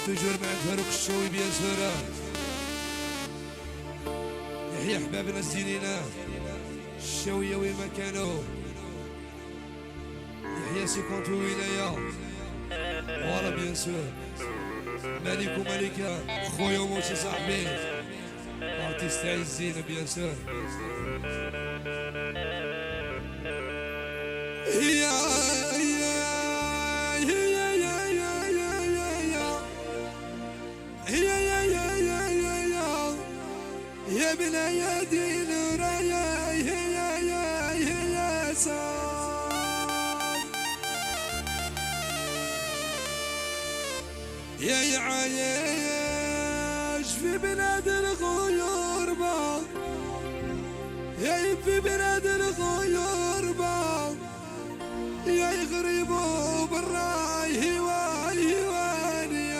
توجور مع فاروق الشوي بيان سورة. يحيى حبابنا الزينينا الشوية وين ما كانوا. يحيى سيكونتو ولاية فوالا بيان سور. ملك وملكة خويا وموتي صاحبي ارتيست عزينا بيان سور. يا بنيادي نورايا يا صار يا عايش في بلاد الغيوربة يا في بلاد الغيوربة يا غريبو بالراي هوان يا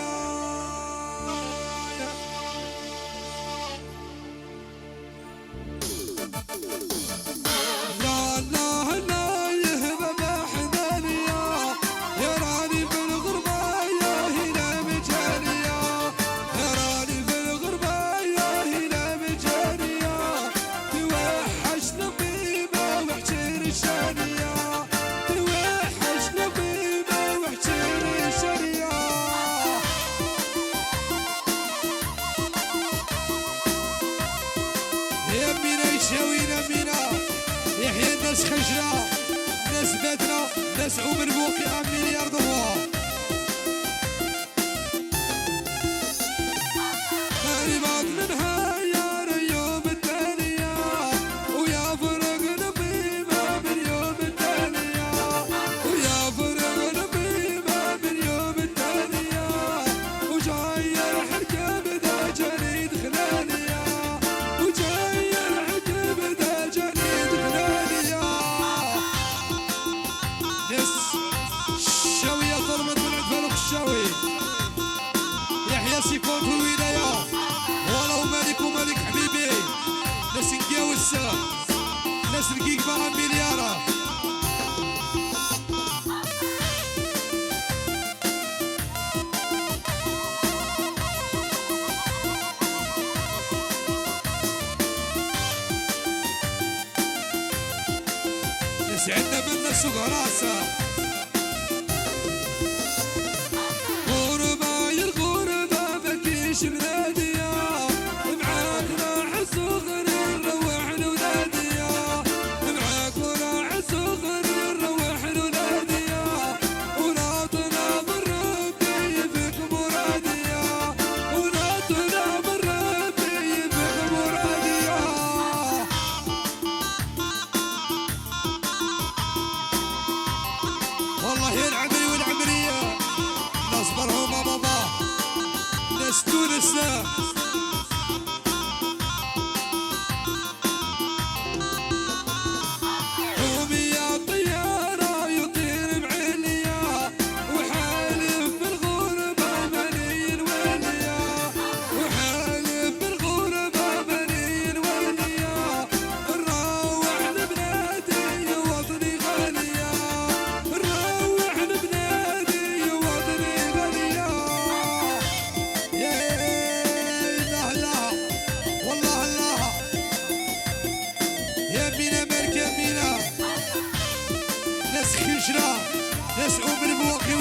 ناس خجرة ناس بدرة ناس عمر بوقي مليار دولار. ماني بعض منها يا اليوم الثانية ويا فرق نبيمة من يوم الثانية ويا فرق نبيمة من يوم الثانية وجاي الحركة بدا جريد خلانية وجاي الحركة بدا جريد خلانية. الشاوية ضربت من عند فاروق الشاوي. يحيى سيكون في الولاية ولو مالك ومالك حبيبي. ناس نقاوس ناس رقيق بقى مليارة. ناس عندنا من ناس وغراسة بلاديا معاك راح الصغر نروح لولاديا معاك وراح الصغر نروح لولاديا وناطنا من ربي يفك مراديا وناطنا من ربي يفك مراديا. والله يا العمري والعمرية نصبرهم بابا ناس تونس قومي يا طيارة يطير بعليا وحالف بالغربة ماني الوليا وحالف بالغربة ماني الوليا نروح لبلادي وطني غالية نروح لبلادي وطني غالية. ناس خشرة ناس عمر بوقي